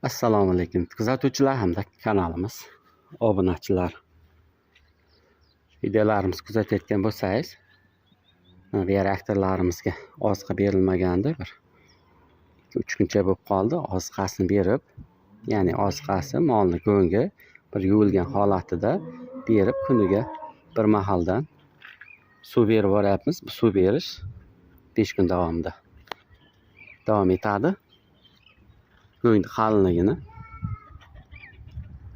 Assalomu alaykum kuzatuvchilar hamda kanalimiz obunachilar. Videolarimizni kuzatayotgan bo'lsangiz, reaktorlarimizga oziqa berilmagandi, bir 3 kuncha bo'lib qoldi. Oziqasini berib, ya'ni oziqasi molni go'ngi bir yuvilgan holatida berib, kuniga bir mahaldan suv berib boryapmiz. Bu suv berish 5 kun davomida davom etadi. Go'ngni qalinligini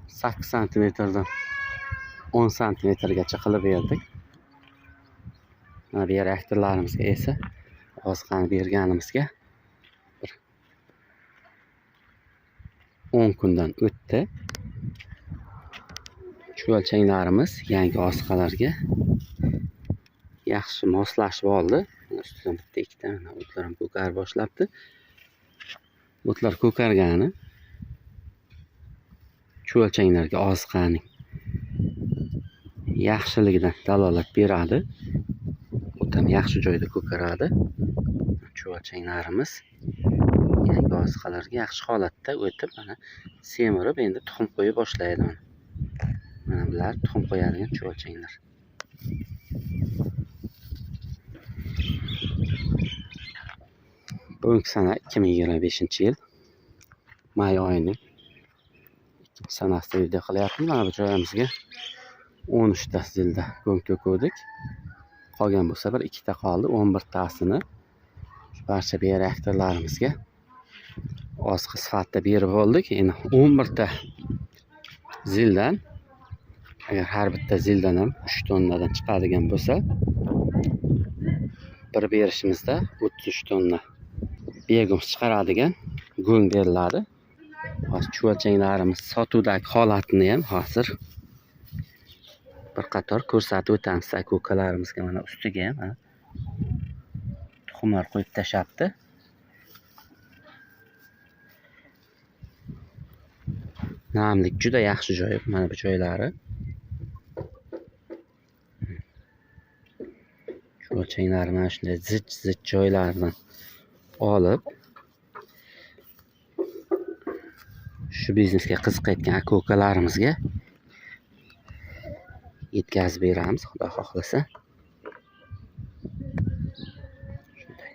8 santimetrdan 10 santimetrgacha qilib berdik. Bu reaktorlarimizga esa oziqani berganimizga bir 10 kundan o'tdi. Cho'lchanglarimiz yangi oziqalarga yaxshi moslashib oldi. Ustidan bitta ikkita o'tlar ham ko'kar boshlabdi. O'tlar ko'kargani cho'lchanglarga oziqaning yaxshiligidan dalolat beradi. O'tam yaxshi joyda ko'karadi. Cho'lchanglarimiz yangi oziqalarga yaxshi holatda o'tib, mana semirib, endi tuxum qo'ya boshlaydi. Mana bular tuxum qo'yadigan cho'lchanglar. Bugungi sana 2025-yil may oyining 2-sanasida video qilyapmiz. Mana bu joyimizga 13 ta zilda go'ng to'kuvdik. Qolgan bo'lsa bir 2 ta qoldi. 11 tasini barcha reaktorlarimizga oziqa sifatida berib oldik. Endi 11 ta zildan, agar har bitta zildan ham 3 tonnadan chiqadigan bo'lsa, bir berishimizda 33 tonna begum chiqaradigan go'ng beriladi. Hozir cho'lchanglarimiz sotuvdagi holatini ham hozir bir qator ko'rsatib o'tamiz. Ko'kalarimizga mana ustiga ham tuxumlar qo'yib tashlabdi. Namlik juda yaxshi joy. Mana bu joylari. Cho'lchanglar mana shunday zich joylardan olib, shu biznesga qiziqayotgan aka-ukalarimizga yetkazib beramiz, xudo xohlasa. Shunday.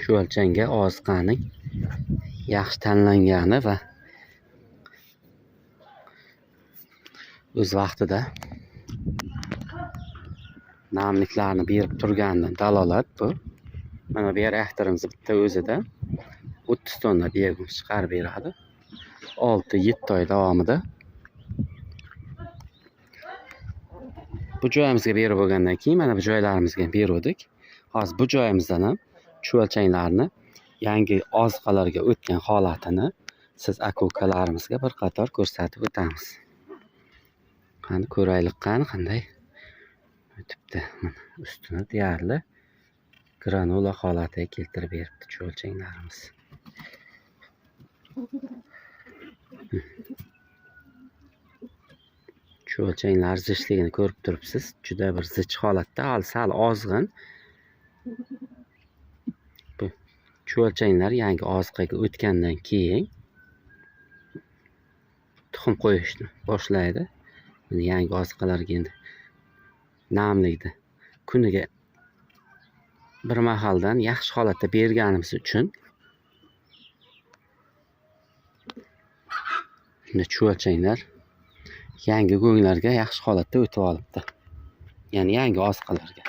Cho'lchanga oziqaning yaxshi tanlangani va o'z vaqtida namliklarni berib turganidan dalolat bu. Mana bu reaktorimiz bitta o'zida 30 tonna begum chiqarib beradi. 6-7 oy davomida. Bu joyimizga berib bo'lgandan keyin mana bu joylarimizga berdik. Hozir bu joyimizdan ham cho'lchanglarni yangi oziqalarga o'tgan holatini siz aka-ukalarimizga bir qator ko'rsatib o'tamiz. Qani ko'raylik, qanday o'tibdi. Mana ustini deyarli granula holatiga keltirib beribdi cho'lchanglarimiz. Cho'lchanglar zichligini ko'rib turibsiz. Juda bir zich holatda, sal ozg'in. Bu cho'lchanglar yangi oziqaga o'tgandan keyin tuxum qo'yishni boshlaydi. Yangi oziqalarga endi namlikni kuniga bir mahaldan yaxshi holatda berganimiz uchun shunda cho'lchanglar yangi go'nglarga yaxshi holatda o'tib olibdi. Ya'ni yangi oziqalarga.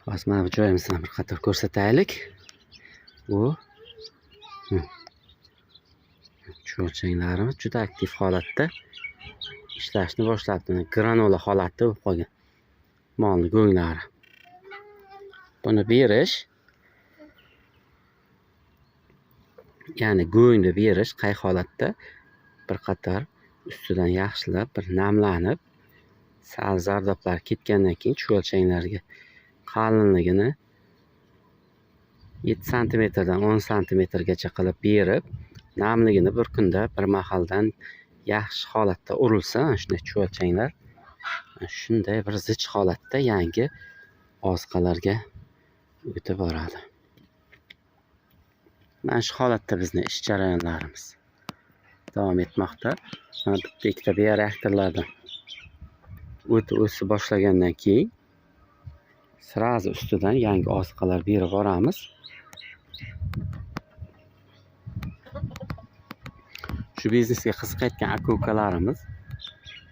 Hozir mana bu joyimizni bir qator ko'rsataylik. Bu cho'lchanglarimiz juda aktiv holatda ishlashni boshlabdi. Granula holatda bo'lib qolgan molni go'nglari. Buni berish, ya'ni go'ngni berish qay holatda bir qator ustidan yaxshilab bir namlanib, sal zardoblar ketgandan keyin cho'lchanglarga qalinligini 7 santimetrdan 10 santimetrgacha qilib berib, namligini bir kunda bir mahaldan yaxshi holatda urilsa, shunday cho'lchanglar shunday bir zich holatda yangi oziqalarga o'tib boradi. Mana shu holatda bizni ish jarayonlarimiz davom etmoqda. Mana bitta ikkita bioreaktorlardan o'sib boshlagandan keyin srazi ustidan yangi oziqalar berib boramiz. Shu biznesga qiziqayotgan aka-ukalarimiz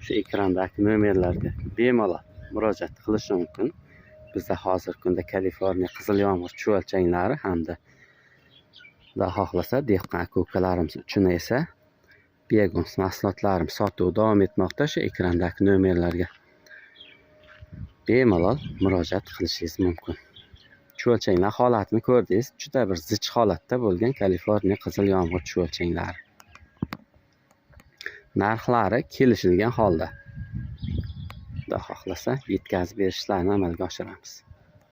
shu ekrandagi nomerlarga bemalol murojaat qilishi mumkin. Bizda hozir kunda Kaliforniya qizil yomg'ir chuvalchanglari hamda Xudo xohlasa dehqon aka-ukalarimiz uchun esa Biogons mahsulotlarimiz sotuvi davom etmoqda. Shu ekrandagi nomerlarga bemalol murojaat qilishingiz mumkin. Chuvalchanglar holatini ko'rdingiz, juda bir zich holatda bo'lgan Kaliforniya qizil yomg'ir chuvalchanglari. Narxlari kelishilgan holda. Xudo xohlasa yetkazib berishlarini amalga oshiramiz.